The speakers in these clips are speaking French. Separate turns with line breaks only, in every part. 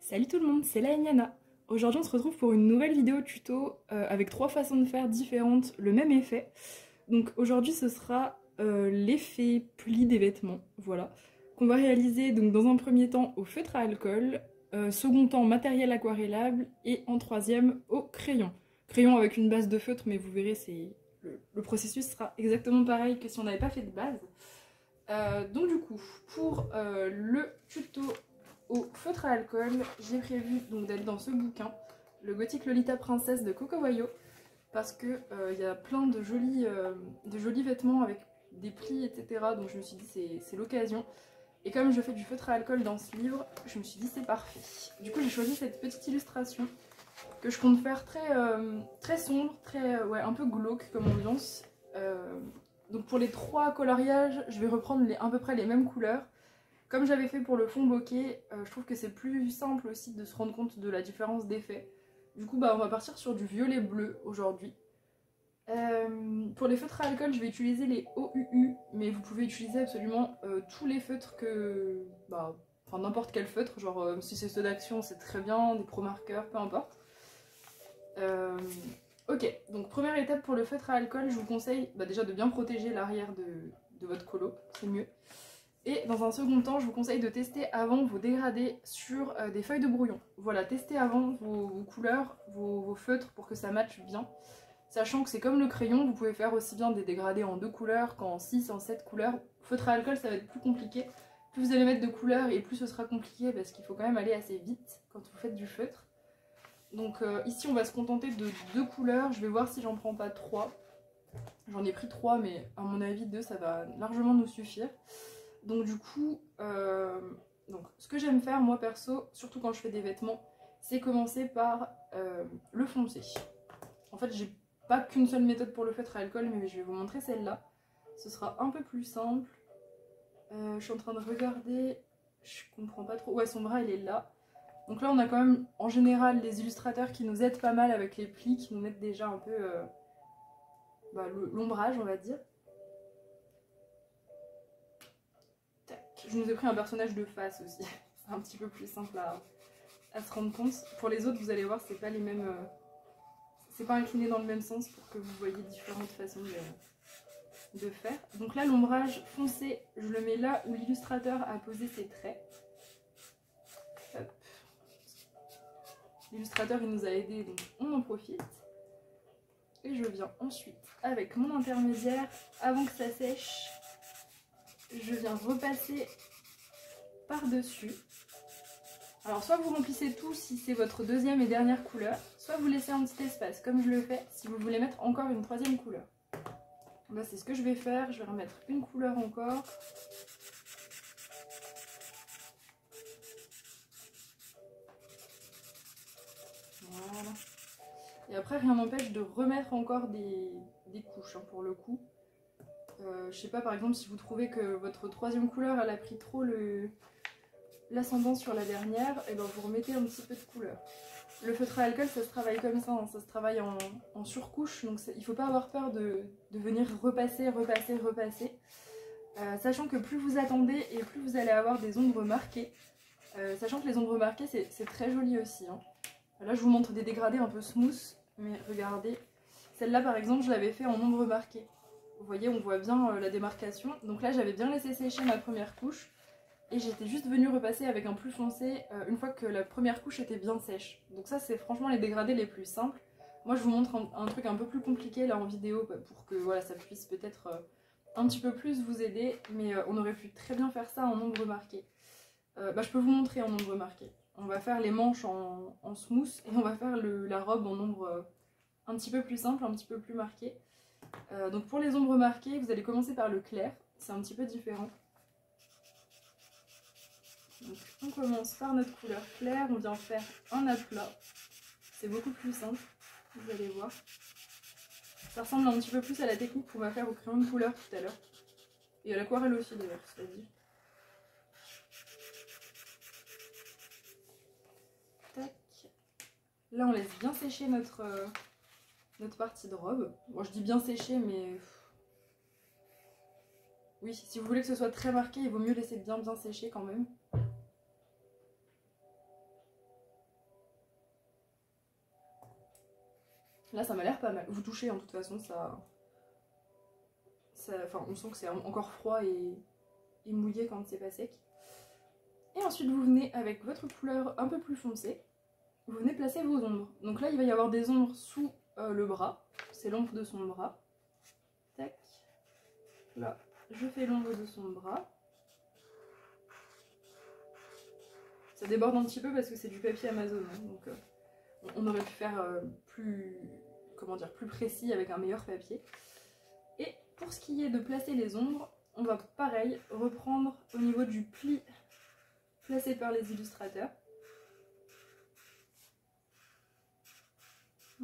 Salut tout le monde, c'est la Eniana. Aujourd'hui on se retrouve pour une nouvelle vidéo tuto avec 3 façons de faire différentes, le même effet. Donc aujourd'hui ce sera l'effet pli des vêtements, voilà, qu'on va réaliser donc dans un premier temps au feutre à alcool, second temps matériel aquarellable et en troisième au crayon. Crayon avec une base de feutre, mais vous verrez le processus sera exactement pareil que si on n'avait pas fait de base. Donc du coup, pour le tuto au feutre à alcool, j'ai prévu d'aller dans ce bouquin, le Gothic Lolita Princesse de Coco Wayo, parce que y a plein de jolis vêtements avec des plis, etc. Donc je me suis dit c'est l'occasion. Et comme je fais du feutre à alcool dans ce livre, je me suis dit c'est parfait. Du coup j'ai choisi cette petite illustration que je compte faire très sombre, ouais, un peu glauque comme ambiance. Donc pour les 3 coloriages, je vais reprendre à peu près les mêmes couleurs. Comme j'avais fait pour le fond bokeh, je trouve que c'est plus simple aussi de se rendre compte de la différence d'effet. Du coup, on va partir sur du violet bleu aujourd'hui. Pour les feutres à alcool, je vais utiliser les OUU, mais vous pouvez utiliser absolument tous les feutres enfin n'importe quel feutre, genre si c'est ceux d'action, c'est très bien, des pro marqueurs, peu importe. Ok, donc première étape pour le feutre à alcool, je vous conseille déjà de bien protéger l'arrière de votre colo, c'est mieux. Et dans un second temps, je vous conseille de tester avant vos dégradés sur des feuilles de brouillon. Voilà, testez avant vos couleurs, vos feutres pour que ça matche bien. Sachant que c'est comme le crayon, vous pouvez faire aussi bien des dégradés en 2 couleurs qu'en 6, en 7 couleurs. Feutre à alcool, ça va être plus compliqué. Plus vous allez mettre de couleurs et plus ce sera compliqué parce qu'il faut quand même aller assez vite quand vous faites du feutre. Donc ici, on va se contenter de 2 couleurs. Je vais voir si j'en prends pas 3. J'en ai pris 3, mais à mon avis 2, ça va largement nous suffire. Donc du coup, ce que j'aime faire moi perso, surtout quand je fais des vêtements, c'est commencer par le foncer. En fait, j'ai pas qu'une seule méthode pour le feutre à alcool, mais je vais vous montrer celle-là. Ce sera un peu plus simple. Je suis en train de regarder, je comprends pas trop. Ouais, son bras il est là. Donc là on a quand même en général les illustrateurs qui nous aident pas mal avec les plis, qui nous mettent déjà un peu l'ombrage, on va dire. Je nous ai pris un personnage de face aussi, c'est un petit peu plus simple à se rendre compte. Pour les autres, vous allez voir, c'est pas les mêmes, c'est pas incliné dans le même sens pour que vous voyez différentes façons de faire. Donc là, l'ombrage foncé, je le mets là où l'illustrateur a posé ses traits. L'illustrateur, il nous a aidés, donc on en profite. Et je viens ensuite avec mon intermédiaire, avant que ça sèche, je viens repasser par-dessus. Alors soit vous remplissez tout si c'est votre deuxième et dernière couleur, soit vous laissez un petit espace comme je le fais si vous voulez mettre encore une 3e couleur. Là c'est ce que je vais faire, je vais remettre une couleur encore. Voilà. Et après rien n'empêche de remettre encore des couches pour le coup. Je sais pas, par exemple si vous trouvez que votre 3e couleur elle a pris trop l'ascendant sur la dernière, et vous remettez un petit peu de couleur. Le feutre à alcool ça se travaille comme ça, ça se travaille en surcouche, donc il ne faut pas avoir peur de venir repasser. Sachant que plus vous attendez et plus vous allez avoir des ombres marquées. Sachant que les ombres marquées c'est très joli aussi. Là je vous montre des dégradés un peu smooth, mais regardez, celle-là par exemple je l'avais fait en ombre marquée. Vous voyez, on voit bien la démarcation. Donc là j'avais bien laissé sécher ma première couche. Et j'étais juste venue repasser avec un plus foncé une fois que la première couche était bien sèche. Donc ça c'est franchement les dégradés les plus simples. Moi je vous montre un truc un peu plus compliqué là en vidéo pour que voilà, ça puisse peut-être un petit peu plus vous aider. Mais on aurait pu très bien faire ça en ombre marquée. Je peux vous montrer en ombre marquée. On va faire les manches en smooth et on va faire la robe en ombre un petit peu plus simple, un petit peu plus marquée. Donc pour les ombres marquées, vous allez commencer par le clair. C'est un petit peu différent. Donc, on commence par notre couleur claire, on vient faire un aplat, c'est beaucoup plus simple, vous allez voir. Ça ressemble un petit peu plus à la technique qu'on va faire au crayon de couleur tout à l'heure. Et à l'aquarelle aussi d'ailleurs, cela dit. Tac. Là on laisse bien sécher notre partie de robe. Bon je dis bien sécher mais... Oui, si vous voulez que ce soit très marqué, il vaut mieux laisser bien sécher quand même. Là ça m'a l'air pas mal. Vous touchez en toute façon, enfin, on sent que c'est encore froid et mouillé quand c'est pas sec. Et ensuite vous venez avec votre couleur un peu plus foncée, vous venez placer vos ombres. Donc là il va y avoir des ombres sous le bras, c'est l'ombre de son bras. Tac. Là, je fais l'ombre de son bras. Ça déborde un petit peu parce que c'est du papier Amazon, hein, donc on aurait pu faire plus, comment dire, plus précis avec un meilleur papier. Et pour ce qui est de placer les ombres, on va pareil reprendre au niveau du pli placé par les illustrateurs.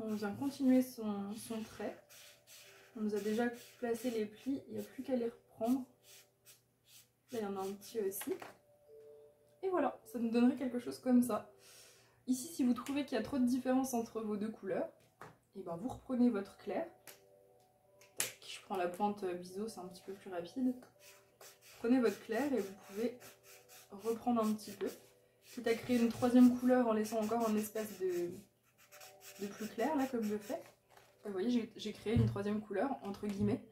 On vient continuer son trait. On nous a déjà placé les plis, il n'y a plus qu'à les reprendre. Là il y en a un petit aussi. Et voilà, ça nous donnerait quelque chose comme ça. Ici, si vous trouvez qu'il y a trop de différence entre vos deux couleurs, et ben vous reprenez votre clair. Je prends la pointe biseau, c'est un petit peu plus rapide. Prenez votre clair et vous pouvez reprendre un petit peu. Quitte à créer une troisième couleur en laissant encore un espace de plus clair, là, comme je fais. Vous voyez, j'ai créé une troisième couleur, entre guillemets.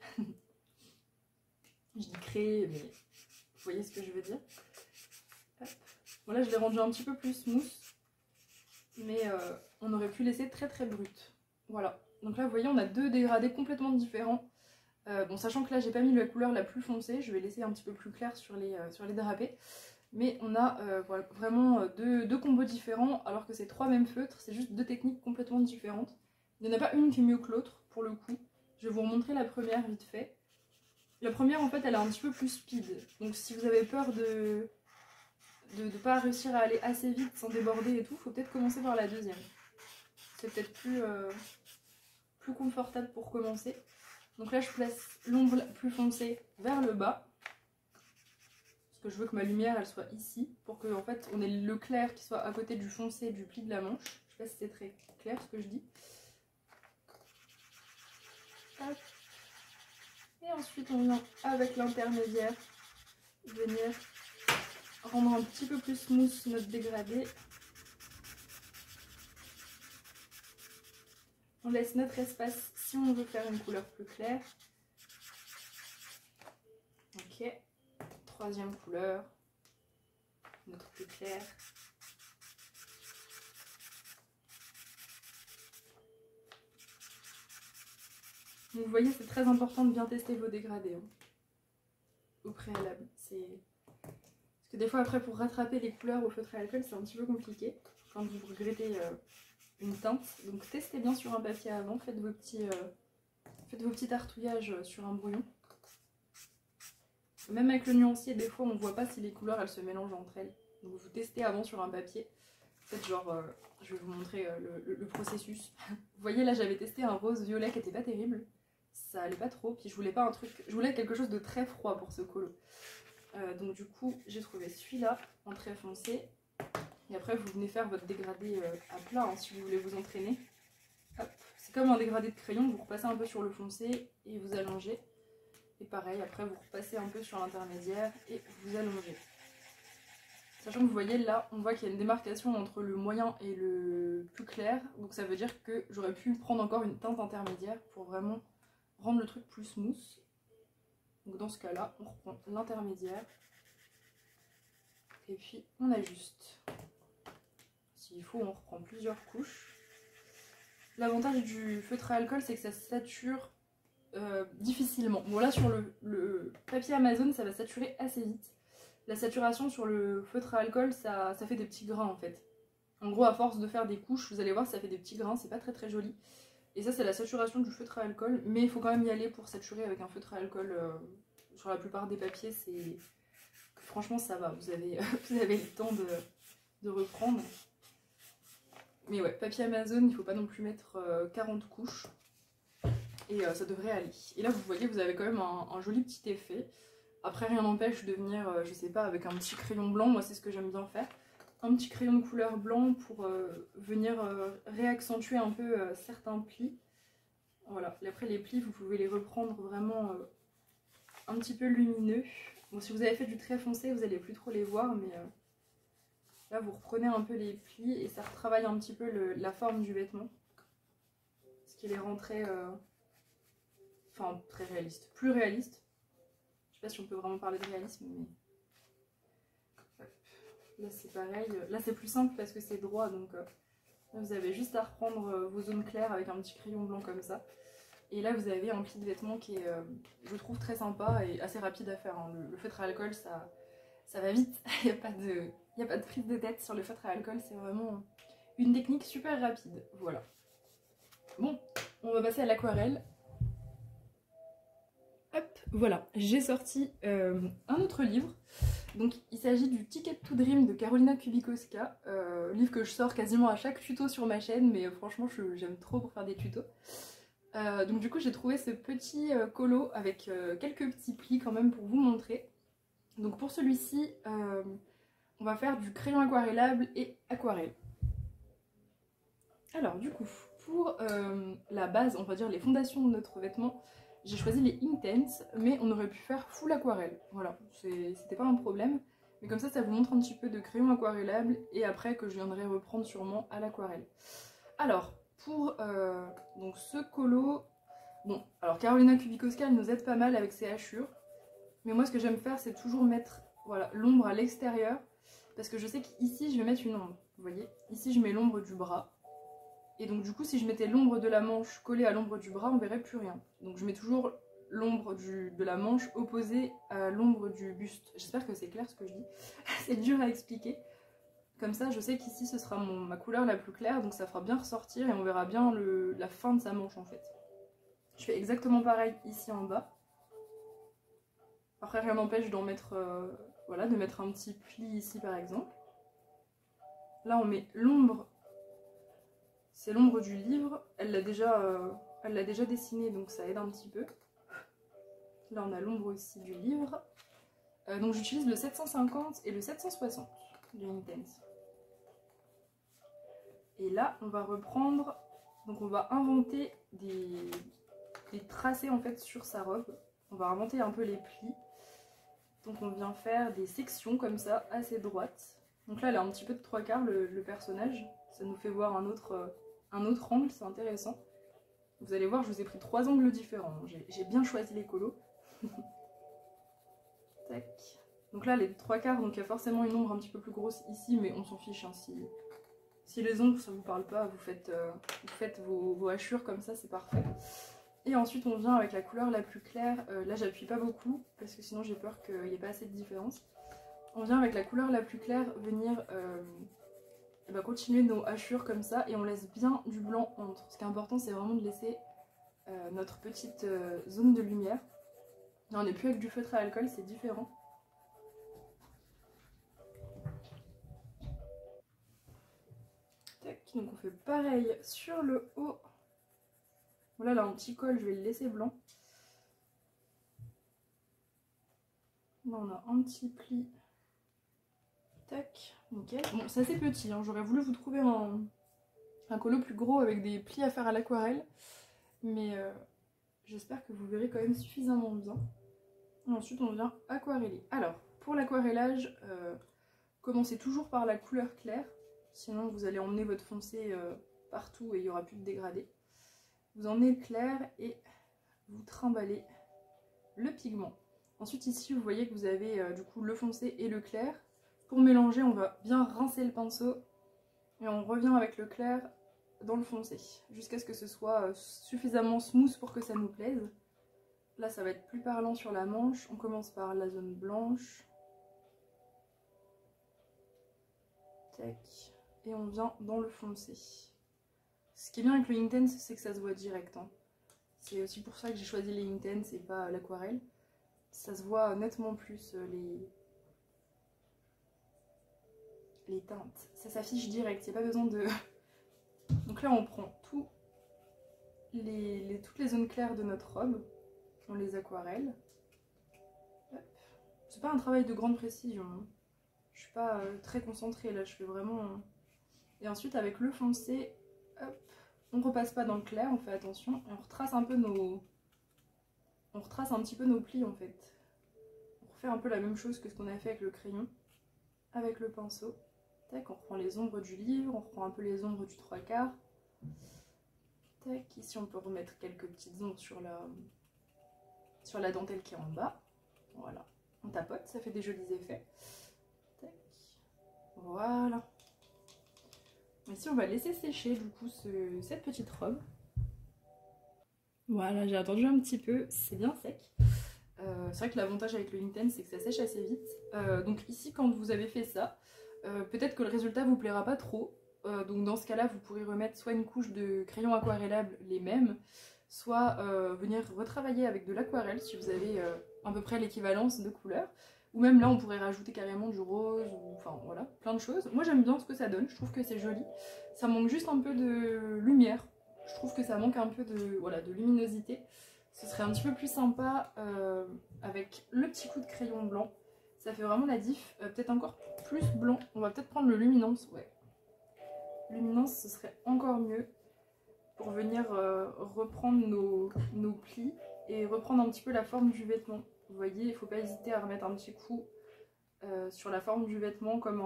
Je dis créer, mais vous voyez ce que je veux dire. Hop. Bon, là, je l'ai rendu un petit peu plus smooth, mais on aurait pu laisser très très brut. Voilà. Donc là, vous voyez, on a deux dégradés complètement différents. Bon, sachant que là, j'ai pas mis la couleur la plus foncée, je vais laisser un petit peu plus clair sur les drapés. Mais on a voilà, vraiment deux combos différents, alors que c'est trois mêmes feutres, c'est juste deux techniques complètement différentes. Il n'y en a pas une qui est mieux que l'autre, pour le coup. Je vais vous remontrer la première vite fait. La première, en fait, elle est un petit peu plus speed. Donc si vous avez peur de ne pas réussir à aller assez vite sans déborder et tout, faut peut-être commencer par la deuxième. C'est peut-être plus confortable pour commencer. Donc là, je place l'ombre plus foncée vers le bas. Parce que je veux que ma lumière, elle soit ici. Pour que, en fait, on ait le clair qui soit à côté du foncé du pli de la manche. Je sais pas si c'est très clair ce que je dis. Hop. Et ensuite, on vient avec l'intermédiaire venir rendre un petit peu plus smooth notre dégradé. On laisse notre espace si on veut faire une couleur plus claire. Ok. Troisième couleur. Notre plus clair. Donc vous voyez, c'est très important de bien tester vos dégradés hein, au préalable. Parce que des fois après pour rattraper les couleurs au feutre à alcool c'est un petit peu compliqué quand vous regrettez une teinte. Donc testez bien sur un papier avant, faites vos petits tartouillages sur un brouillon. Même avec le nuancier, des fois on ne voit pas si les couleurs elles se mélangent entre elles. Donc vous testez avant sur un papier. Faites genre, je vais vous montrer le processus. Vous voyez là j'avais testé un rose violet qui était pas terrible. Ça allait pas trop, puis je voulais pas un truc, je voulais quelque chose de très froid pour ce colo. Donc du coup j'ai trouvé celui-là en très foncé. Et après vous venez faire votre dégradé à plat hein, si vous voulez vous entraîner. C'est comme un dégradé de crayon, vous repassez un peu sur le foncé et vous allongez. Et pareil, après vous repassez un peu sur l'intermédiaire et vous allongez. Sachant que vous voyez là, on voit qu'il y a une démarcation entre le moyen et le plus clair. Donc ça veut dire que j'aurais pu prendre encore une teinte intermédiaire pour vraiment rendre le truc plus smooth. Donc dans ce cas-là, on reprend l'intermédiaire. Et puis on ajuste. S'il faut, on reprend plusieurs couches. L'avantage du feutre à alcool, c'est que ça sature difficilement. Bon là sur le papier Amazon, ça va saturer assez vite. La saturation sur le feutre à alcool, ça fait des petits grains en fait. En gros, à force de faire des couches, vous allez voir, ça fait des petits grains, c'est pas très très joli. Et ça, c'est la saturation du feutre à alcool, mais il faut quand même y aller pour saturer avec un feutre à alcool. Sur la plupart des papiers, c'est franchement ça va, vous avez le temps de reprendre. Mais ouais, papier Amazon, il faut pas non plus mettre 40 couches. Et ça devrait aller. Et là, vous voyez, vous avez quand même un joli petit effet. Après, rien n'empêche de venir, je sais pas, avec un petit crayon blanc. Moi, c'est ce que j'aime bien faire. Un petit crayon de couleur blanc pour venir réaccentuer un peu certains plis. Voilà. Et après, les plis, vous pouvez les reprendre vraiment un petit peu lumineux. Bon, si vous avez fait du très foncé, vous n'allez plus trop les voir, mais là, vous reprenez un peu les plis et ça retravaille un petit peu la forme du vêtement. qui les rend très... Enfin, très réalistes. Plus réalistes. Je sais pas si on peut vraiment parler de réalisme, mais... Là c'est pareil. Là c'est plus simple parce que c'est droit, donc là, vous avez juste à reprendre vos zones claires avec un petit crayon blanc comme ça. Et là vous avez un pli de vêtements qui est, je trouve, très sympa et assez rapide à faire. Hein. Le feutre à alcool, ça va vite. Il n'y a pas de prise de tête sur le feutre à alcool. C'est vraiment une technique super rapide. Voilà. Bon, on va passer à l'aquarelle. Hop, voilà. J'ai sorti un autre livre. Donc il s'agit du Ticket to Dream de Karolina Kubikowska, livre que je sors quasiment à chaque tuto sur ma chaîne, mais franchement j'aime trop pour faire des tutos. Donc du coup j'ai trouvé ce petit colo avec quelques petits plis quand même pour vous montrer. Donc pour celui-ci, on va faire du crayon aquarellable et aquarelle. Alors du coup, pour la base, on va dire les fondations de notre vêtement, j'ai choisi les Inktense, mais on aurait pu faire full aquarelle. Voilà, c'était pas un problème. Mais comme ça vous montre un petit peu de crayon aquarellable et après que je viendrai reprendre sûrement à l'aquarelle. Alors, pour donc ce colo, bon, alors Karolina Kubikowska, elle nous aide pas mal avec ses hachures. Mais moi, ce que j'aime faire, c'est toujours mettre voilà, l'ombre à l'extérieur. Parce que je sais qu'ici, je vais mettre une ombre. Vous voyez, ici, je mets l'ombre du bras. Et donc du coup si je mettais l'ombre de la manche collée à l'ombre du bras, on verrait plus rien. Donc je mets toujours l'ombre de la manche opposée à l'ombre du buste. J'espère que c'est clair ce que je dis. C'est dur à expliquer. Comme ça je sais qu'ici ce sera ma couleur la plus claire, donc ça fera bien ressortir et on verra bien la fin de sa manche en fait. Je fais exactement pareil ici en bas. Après rien n'empêche d'en mettre, voilà, de mettre un petit pli ici par exemple. Là on met l'ombre. C'est l'ombre du livre, elle l'a déjà dessinée, donc ça aide un petit peu. Là on a l'ombre aussi du livre. Donc j'utilise le 750 et le 760 de Inktense. Et là on va reprendre, donc on va inventer des tracés en fait sur sa robe. On va inventer un peu les plis. Donc on vient faire des sections comme ça, assez droites. Donc là elle a un petit peu de 3/4 le personnage. Ça nous fait voir un autre angle, c'est intéressant. Vous allez voir, je vous ai pris 3 angles différents. J'ai bien choisi les colos. Tac. Donc là, les 3/4, donc il y a forcément une ombre un petit peu plus grosse ici, mais on s'en fiche. Hein, si les ombres, ça vous parle pas, vous faites vos hachures comme ça, c'est parfait. Et ensuite, on vient avec la couleur la plus claire. Là, j'appuie pas beaucoup, parce que sinon j'ai peur qu'il n'y ait pas assez de différence. On vient avec la couleur la plus claire venir... Et bah continuer nos hachures comme ça et on laisse bien du blanc entre. Ce qui est important, c'est vraiment de laisser notre petite zone de lumière. Là, on n'est plus avec du feutre à alcool, c'est différent. Tac, donc on fait pareil sur le haut. Voilà, là un petit col, je vais le laisser blanc. Là on a un petit pli. Tac, nickel. Bon, c'est assez petit, hein. J'aurais voulu vous trouver un colo plus gros avec des plis à faire à l'aquarelle. Mais j'espère que vous verrez quand même suffisamment bien. Et ensuite on vient aquareller. Alors, pour l'aquarellage, commencez toujours par la couleur claire. Sinon vous allez emmener votre foncé partout et il n'y aura plus de dégradé. Vous emmenez le clair et vous trimballez le pigment. Ensuite ici vous voyez que vous avez du coup le foncé et le clair. Pour mélanger, on va bien rincer le pinceau et on revient avec le clair dans le foncé jusqu'à ce que ce soit suffisamment smooth pour que ça nous plaise. Là ça va être plus parlant sur la manche. On commence par la zone blanche. Tac. Et on vient dans le foncé. Ce qui est bien avec le Inktense, c'est que ça se voit direct. Hein. C'est aussi pour ça que j'ai choisi les Inktense et pas l'aquarelle. Ça se voit nettement plus les teintes. Ça s'affiche direct, il n'y a pas besoin de... Donc là on prend toutes les zones claires de notre robe, on les aquarelle. C'est pas un travail de grande précision, hein. Je suis pas très concentrée là, je fais vraiment... Et ensuite avec le foncé, hop, on repasse pas dans le clair, on fait attention, et on retrace un peu on retrace un petit peu nos plis en fait. On refait un peu la même chose que ce qu'on a fait avec le crayon, avec le pinceau. Tac, on reprend les ombres du livre, on reprend un peu les ombres du 3/4. Tac, ici on peut remettre quelques petites ombres sur la dentelle qui est en bas. Voilà, on tapote, ça fait des jolis effets. Tac. Voilà. Ici on va laisser sécher du coup cette petite robe. Voilà, j'ai attendu un petit peu, c'est bien sec. C'est vrai que l'avantage avec le Inkten c'est que ça sèche assez vite. Donc ici quand vous avez fait ça, peut-être que le résultat vous plaira pas trop. Donc dans ce cas là vous pourrez remettre soit une couche de crayon aquarellable les mêmes, soit venir retravailler avec de l'aquarelle si vous avez à peu près l'équivalence de couleurs. Ou même là on pourrait rajouter carrément du rose, ou enfin voilà, plein de choses. Moi j'aime bien ce que ça donne, je trouve que c'est joli. Ça manque juste un peu de lumière. Je trouve que ça manque un peu de luminosité. Ce serait un petit peu plus sympa avec le petit coup de crayon blanc. Ça fait vraiment la diff. Peut-être encore plus blanc. On va peut-être prendre le luminance. Ouais. Luminance, ce serait encore mieux pour venir reprendre nos plis et reprendre un petit peu la forme du vêtement. Vous voyez, il ne faut pas hésiter à remettre un petit coup sur la forme du vêtement comme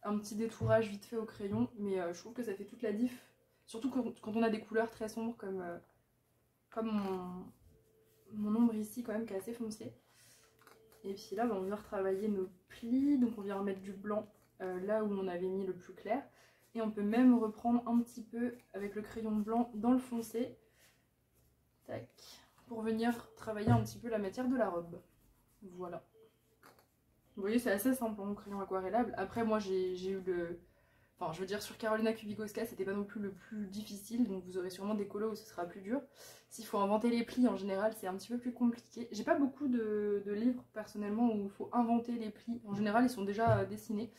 un petit détourage vite fait au crayon. Mais je trouve que ça fait toute la diff. Surtout quand on a des couleurs très sombres comme mon ombre ici quand même qui est assez foncé. Et puis là on vient retravailler nos plis, donc on vient remettre du blanc là où on avait mis le plus clair. Et on peut même reprendre un petit peu avec le crayon blanc dans le foncé. Tac. Pour venir travailler un petit peu la matière de la robe. Voilà. Vous voyez c'est assez simple mon crayon aquarellable. Après moi j'ai eu le... Enfin, je veux dire, sur Carolina Kubikowska, c'était pas non plus le plus difficile, donc vous aurez sûrement des colos où ce sera plus dur. S'il faut inventer les plis, en général, c'est un petit peu plus compliqué. J'ai pas beaucoup de livres, personnellement, où il faut inventer les plis. En général, ils sont déjà dessinés.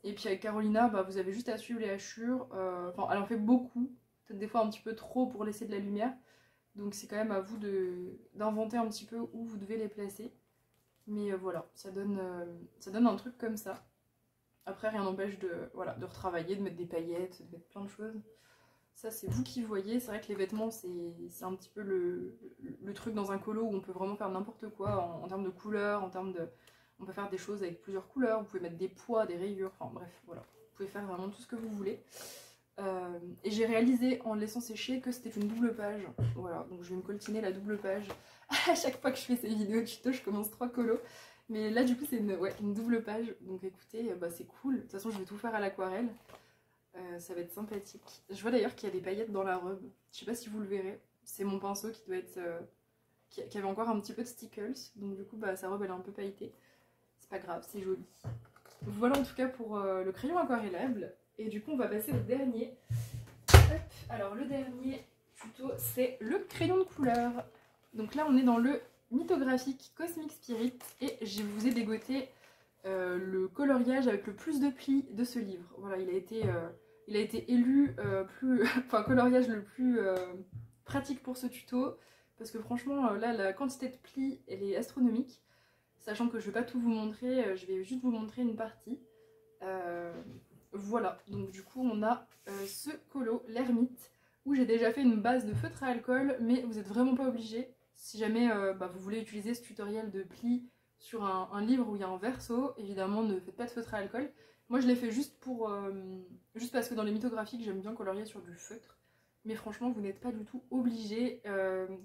Et puis avec Carolina, bah, vous avez juste à suivre les hachures. Enfin, elle en fait beaucoup, peut-être des fois un petit peu trop pour laisser de la lumière. Donc c'est quand même à vous d'inventer un petit peu où vous devez les placer. Mais voilà, ça donne un truc comme ça. Après, rien n'empêche de retravailler, de mettre des paillettes, de mettre plein de choses. Ça, c'est vous qui voyez. C'est vrai que les vêtements, c'est un petit peu le truc dans un colo où on peut vraiment faire n'importe quoi en termes de couleurs, on peut faire des choses avec plusieurs couleurs, vous pouvez mettre des poids, des rayures, enfin bref, voilà. Vous pouvez faire vraiment tout ce que vous voulez. Et j'ai réalisé en le laissant sécher que c'était une double page. Voilà, donc je vais me coltiner la double page. À chaque fois que je fais ces vidéos tuto, je commence 3 colos. Mais là, du coup, c'est une double page. Donc écoutez, bah, c'est cool. De toute façon, je vais tout faire à l'aquarelle. Ça va être sympathique. Je vois d'ailleurs qu'il y a des paillettes dans la robe. Je sais pas si vous le verrez. C'est mon pinceau qui doit être... qui avait encore un petit peu de stickles. Donc du coup, bah, sa robe, elle est un peu pailletée. C'est pas grave, c'est joli. Voilà en tout cas pour le crayon aquarellable. Et du coup, on va passer au dernier. Hop. Alors, le dernier tuto, c'est le crayon de couleur. Donc là, on est dans le mythographique Cosmic Spirit et je vous ai dégoté le coloriage avec le plus de plis de ce livre. Voilà, il a été élu coloriage le plus pratique pour ce tuto parce que franchement là la quantité de plis elle est astronomique, sachant que je vais pas tout vous montrer, je vais juste vous montrer une partie. Voilà, donc du coup on a ce colo, l'ermite, où j'ai déjà fait une base de feutre à alcool, mais vous n'êtes vraiment pas obligé. Si jamais vous voulez utiliser ce tutoriel de pli sur un livre où il y a un verso, évidemment ne faites pas de feutre à alcool. Moi je l'ai fait juste parce que dans les mythographiques j'aime bien colorier sur du feutre. Mais franchement vous n'êtes pas du tout obligé.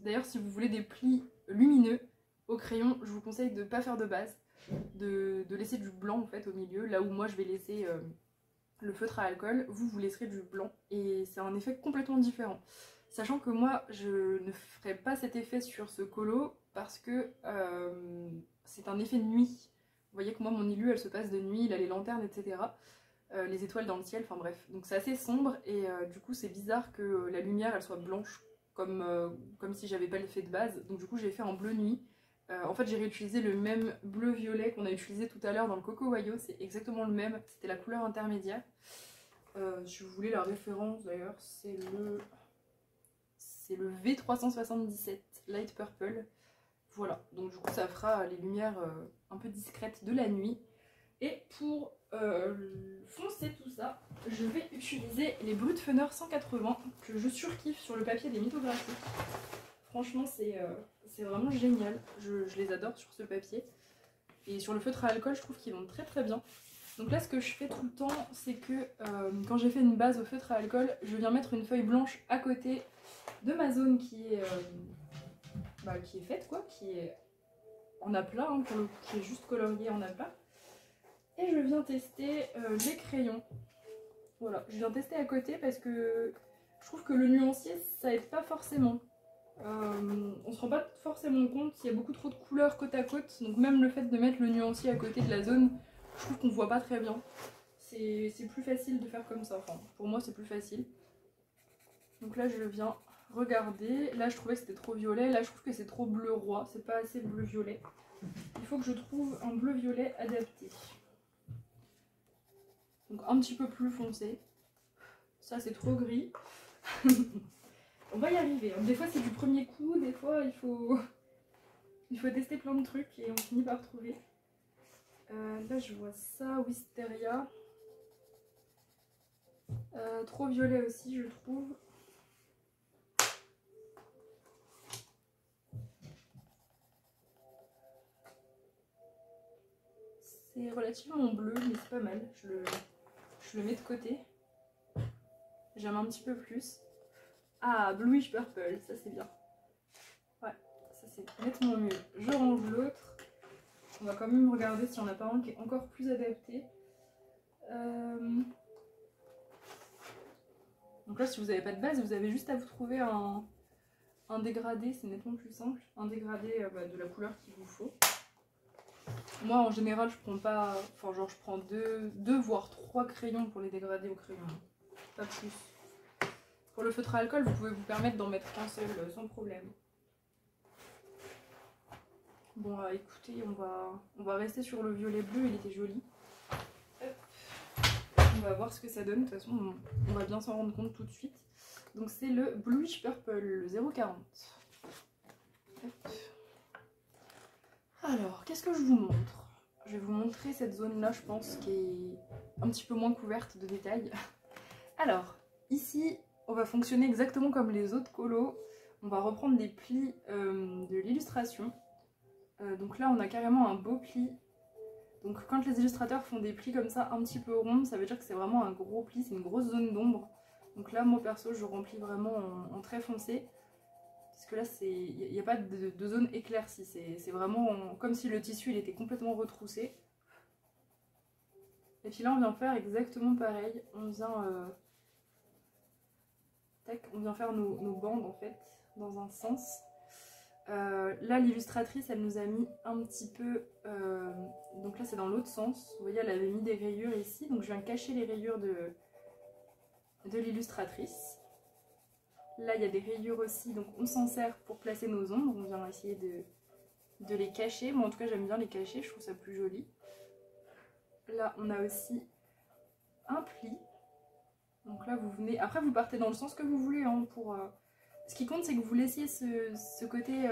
D'ailleurs si vous voulez des plis lumineux au crayon, je vous conseille de ne pas faire de base, de laisser du blanc en fait au milieu, là où moi je vais laisser le feutre à alcool, vous laisserez du blanc et c'est un effet complètement différent. Sachant que moi je ne ferai pas cet effet sur ce colo parce que c'est un effet de nuit. Vous voyez que moi mon ilu elle se passe de nuit, il a les lanternes etc. Les étoiles dans le ciel, enfin bref. Donc c'est assez sombre et du coup c'est bizarre que la lumière elle soit blanche comme si j'avais pas l'effet de base. Donc du coup j'ai fait en bleu nuit. En fait j'ai réutilisé le même bleu-violet qu'on a utilisé tout à l'heure dans le Coco Wayo, c'est exactement le même, c'était la couleur intermédiaire. Si vous voulez la référence d'ailleurs, c'est le V377 Light Purple. Voilà, donc du coup ça fera les lumières un peu discrètes de la nuit. Et pour foncer tout ça, je vais utiliser les Brutfener 180 que je surkiffe sur le papier des mythographiques. Franchement c'est vraiment génial, je les adore sur ce papier. Et sur le feutre à alcool je trouve qu'ils vont très très bien. Donc là ce que je fais tout le temps, c'est que quand j'ai fait une base au feutre à alcool, je viens mettre une feuille blanche à côté de ma zone qui est faite quoi, qui est en aplat, hein, pour le coup, qui est juste coloriée en aplat. Et je viens tester les crayons. Voilà, je viens tester à côté parce que je trouve que le nuancier ça aide pas forcément. On se rend pas forcément compte, il y a beaucoup trop de couleurs côte à côte, donc même le fait de mettre le nuancier à côté de la zone, je trouve qu'on voit pas très bien. C'est plus facile de faire comme ça, enfin pour moi c'est plus facile. Donc là je viens regarder, là je trouvais que c'était trop violet, là je trouve que c'est trop bleu roi, c'est pas assez bleu violet. Il faut que je trouve un bleu violet adapté. Donc un petit peu plus foncé. Ça c'est trop gris. On va y arriver. Des fois c'est du premier coup, des fois il faut tester plein de trucs et on finit par trouver. Là je vois ça, Wisteria. Trop violet aussi je trouve. C'est relativement bleu mais c'est pas mal. Je le mets de côté. J'aime un petit peu plus. Ah, Bluish Purple, ça c'est bien. Ouais, ça c'est nettement mieux. Je range l'autre. On va quand même regarder si on n'a pas un qui est encore plus adapté. Donc là, si vous n'avez pas de base, vous avez juste à vous trouver un dégradé, c'est nettement plus simple. Un dégradé de la couleur qu'il vous faut. Moi, en général, je prends pas... Enfin, genre, je prends deux voire 3 crayons pour les dégrader au crayon. Pas plus. Pour le feutre à alcool, vous pouvez vous permettre d'en mettre qu'un seul sans problème. Bon, écoutez, on va rester sur le violet bleu, il était joli. Hop. On va voir ce que ça donne, de toute façon, on va bien s'en rendre compte tout de suite. Donc c'est le Bluish Purple, le 0,40. Hop. Alors, qu'est-ce que je vous montre? Je vais vous montrer cette zone-là, je pense, qui est un petit peu moins couverte de détails. Alors, ici, on va fonctionner exactement comme les autres colos. On va reprendre des plis de l'illustration. Donc là, on a carrément un beau pli. Donc quand les illustrateurs font des plis comme ça, un petit peu ronds, ça veut dire que c'est vraiment un gros pli, c'est une grosse zone d'ombre. Donc là, moi perso, je remplis vraiment en très foncé. Parce que là, il n'y a pas de zone éclaircie. C'est vraiment comme si le tissu il était complètement retroussé. Et puis là, on vient faire exactement pareil. On vient, on vient faire nos bandes en fait, dans un sens. Là, l'illustratrice, elle nous a mis un petit peu... donc là, c'est dans l'autre sens. Vous voyez, elle avait mis des rayures ici. Donc je viens cacher les rayures de l'illustratrice. Là, il y a des rayures aussi, donc on s'en sert pour placer nos ombres. On vient essayer de les cacher. Moi, en tout cas, j'aime bien les cacher, je trouve ça plus joli. Là, on a aussi un pli. Donc là, vous venez... Après, vous partez dans le sens que vous voulez. Hein, Ce qui compte, c'est que vous laissiez ce côté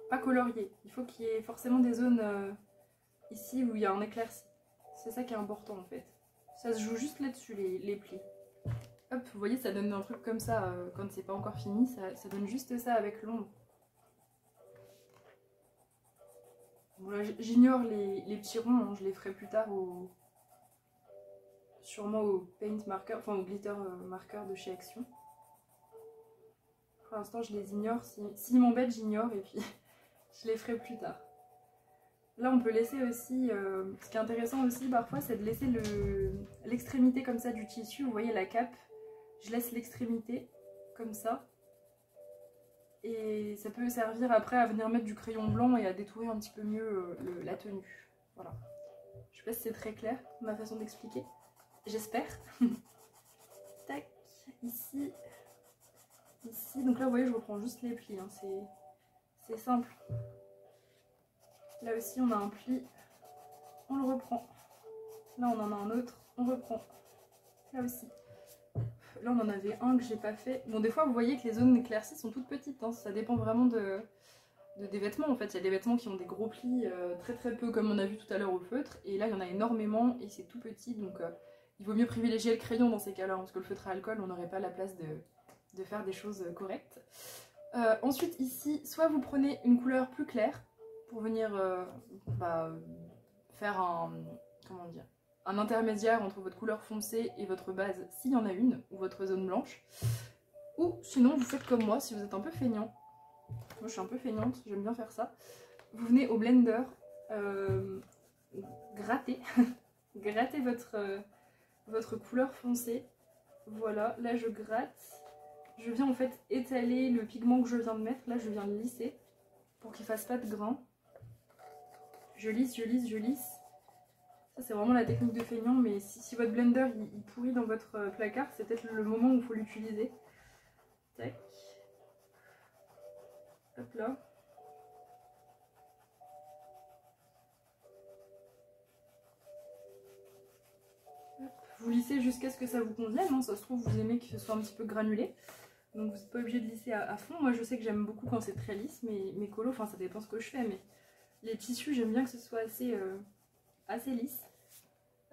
pas colorié. Il faut qu'il y ait forcément des zones ici où il y a un éclairci. C'est ça qui est important, en fait. Ça se joue juste là-dessus, les plis. Hop, vous voyez, ça donne un truc comme ça quand c'est pas encore fini, ça donne juste ça avec l'ombre. Bon, là, j'ignore les petits ronds, hein, je les ferai plus tard sûrement au paint marker, enfin au glitter marker de chez Action. Pour l'instant, je les ignore, s'ils m'embêtent, j'ignore et puis je les ferai plus tard. Là, on peut laisser aussi, ce qui est intéressant aussi parfois, c'est de laisser l'extrémité comme ça du tissu, vous voyez la cape. Je laisse l'extrémité, comme ça. Et ça peut servir après à venir mettre du crayon blanc et à détourer un petit peu mieux la tenue. Voilà. Je sais pas si c'est très clair, ma façon d'expliquer. J'espère. Tac, ici. Ici, donc là vous voyez, je reprends juste les plis. Hein. C'est simple. Là aussi, on a un pli. On le reprend. Là, on en a un autre. On reprend. Là aussi. Là, on en avait un que j'ai pas fait. Bon, des fois, vous voyez que les zones éclaircies sont toutes petites. Hein. Ça dépend vraiment des vêtements. En fait, il y a des vêtements qui ont des gros plis très très peu, comme on a vu tout à l'heure au feutre. Et là, il y en a énormément et c'est tout petit. Donc, il vaut mieux privilégier le crayon dans ces cas-là. Hein, parce que le feutre à alcool, on n'aurait pas la place de faire des choses correctes. Ensuite, ici, soit vous prenez une couleur plus claire pour venir faire un... Comment dire ? un intermédiaire entre votre couleur foncée et votre base, s'il y en a une, ou votre zone blanche. Ou sinon, vous faites comme moi, si vous êtes un peu feignant. Moi, je suis un peu feignante, j'aime bien faire ça. Vous venez au blender, gratter, gratter votre couleur foncée. Voilà, là je gratte. Je viens en fait étaler le pigment que je viens de mettre. Là, je viens de lisser pour qu'il ne fasse pas de grains. Je lisse, je lisse, je lisse. Ça c'est vraiment la technique de feignant, mais si votre blender il pourrit dans votre placard, c'est peut-être le moment où il faut l'utiliser. Tac. Hop là. Hop. Vous lissez jusqu'à ce que ça vous convienne, hein. Ça se trouve vous aimez que ce soit un petit peu granulé. Donc vous n'êtes pas obligé de lisser à fond. Moi je sais que j'aime beaucoup quand c'est très lisse, mais mes colos, enfin ça dépend ce que je fais, mais les tissus j'aime bien que ce soit assez lisse.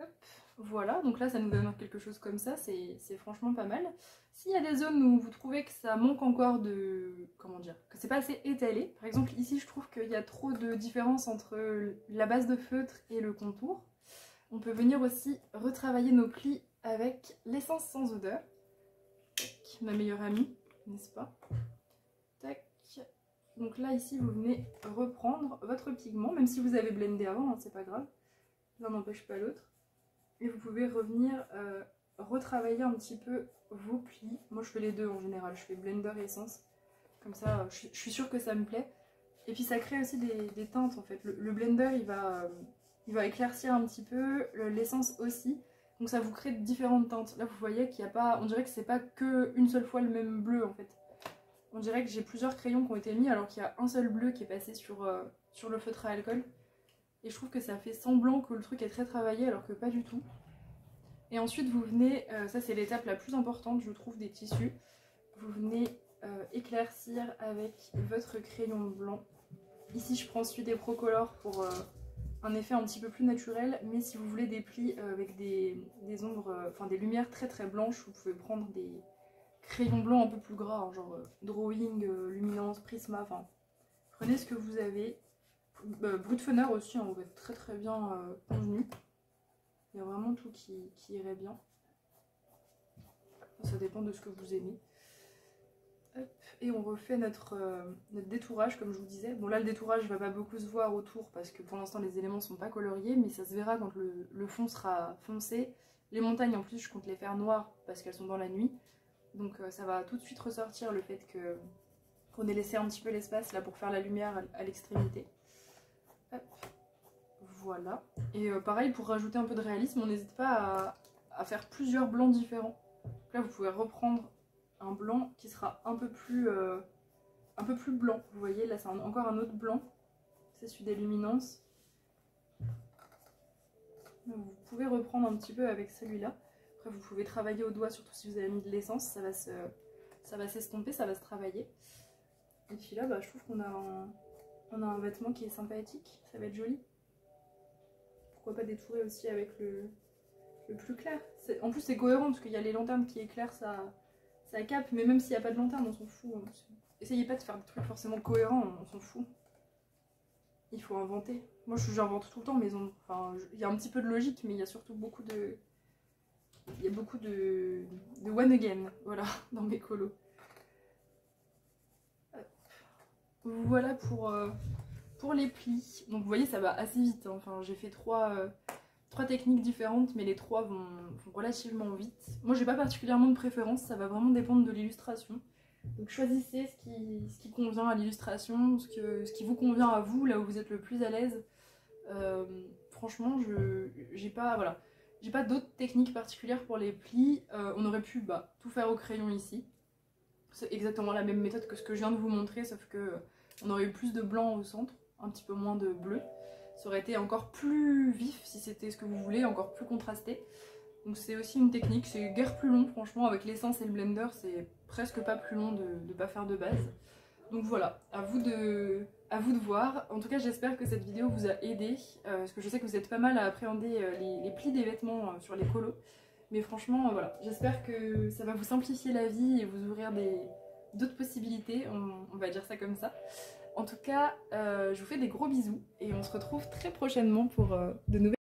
Hop, voilà, donc là ça nous donne quelque chose comme ça, c'est franchement pas mal. S'il y a des zones où vous trouvez que ça manque encore de... comment dire, que c'est pas assez étalé, par exemple ici je trouve qu'il y a trop de différence entre la base de feutre et le contour, on peut venir aussi retravailler nos plis avec l'essence sans odeur. Tac, ma meilleure amie, n'est-ce pas? Tac. Donc là ici vous venez reprendre votre pigment, même si vous avez blendé avant, hein, c'est pas grave, l'un n'empêche pas l'autre. Et vous pouvez revenir retravailler un petit peu vos plis. Moi je fais les deux en général, je fais blender et essence. Comme ça je suis sûre que ça me plaît. Et puis ça crée aussi des teintes en fait. Le blender il va éclaircir un petit peu, l'essence aussi. Donc ça vous crée différentes teintes. Là vous voyez qu'il n'y a pas, on dirait que c'est pas qu'une seule fois le même bleu en fait. On dirait que j'ai plusieurs crayons qui ont été mis alors qu'il y a un seul bleu qui est passé sur le feutre à alcool. Et je trouve que ça fait semblant que le truc est très travaillé alors que pas du tout. Et ensuite vous venez, ça c'est l'étape la plus importante je trouve des tissus, vous venez éclaircir avec votre crayon blanc. Ici je prends celui des Procolor pour un effet un petit peu plus naturel, mais si vous voulez des plis avec des ombres, enfin des lumières très très blanches, vous pouvez prendre des crayons blancs un peu plus gras, hein, genre Drawing, Luminance, Prisma, enfin prenez ce que vous avez. Brutfener aussi, hein, on va être très très bien convenu. Il y a vraiment tout qui irait bien. Ça dépend de ce que vous aimez. Hop. Et on refait notre détourage comme je vous disais. Bon là le détourage va pas beaucoup se voir autour parce que pour l'instant les éléments sont pas coloriés, mais ça se verra quand le fond sera foncé. Les montagnes en plus je compte les faire noires parce qu'elles sont dans la nuit. Donc ça va tout de suite ressortir le fait qu'on ait laissé un petit peu l'espace là pour faire la lumière à l'extrémité. Hop. Voilà. Et pareil, pour rajouter un peu de réalisme, on n'hésite pas à faire plusieurs blancs différents. Donc là, vous pouvez reprendre un blanc qui sera un peu plus blanc. Vous voyez, là, c'est encore un autre blanc. C'est celui des luminances. Donc, vous pouvez reprendre un petit peu avec celui-là. Après, vous pouvez travailler au doigt, surtout si vous avez mis de l'essence. Ça va s'estomper, ça va se travailler. Et puis là, bah, je trouve qu'on a un vêtement qui est sympathique. Ça va être joli. Pourquoi pas détourer aussi avec le plus clair. En plus c'est cohérent parce qu'il y a les lanternes qui éclairent, ça capte, mais même s'il n'y a pas de lanterne on s'en fout. Essayez pas de faire des trucs forcément cohérents, on s'en fout. Il faut inventer. Moi j'invente tout le temps mais enfin, il y a un petit peu de logique mais il y a surtout beaucoup de... Il y a beaucoup de one again, voilà, dans mes colos. Voilà pour les plis. Donc vous voyez ça va assez vite, hein. Enfin j'ai fait trois techniques différentes mais les trois vont relativement vite. Moi j'ai pas particulièrement de préférence, ça va vraiment dépendre de l'illustration. Donc choisissez ce qui convient à l'illustration, ce qui vous convient à vous, là où vous êtes le plus à l'aise. Franchement j'ai pas, voilà, j'ai pas d'autres techniques particulières pour les plis. On aurait pu tout faire au crayon ici. C'est exactement la même méthode que ce que je viens de vous montrer, sauf que on aurait eu plus de blanc au centre, un petit peu moins de bleu. Ça aurait été encore plus vif si c'était ce que vous voulez, encore plus contrasté. Donc c'est aussi une technique, c'est guère plus long franchement, avec l'essence et le blender c'est presque pas plus long de ne pas faire de base. Donc voilà, à vous de voir. En tout cas j'espère que cette vidéo vous a aidé, parce que je sais que vous êtes pas mal à appréhender les plis des vêtements sur les colos. Mais franchement voilà, j'espère que ça va vous simplifier la vie et vous ouvrir d'autres possibilités, on va dire ça comme ça. En tout cas, je vous fais des gros bisous et on se retrouve très prochainement pour de nouvelles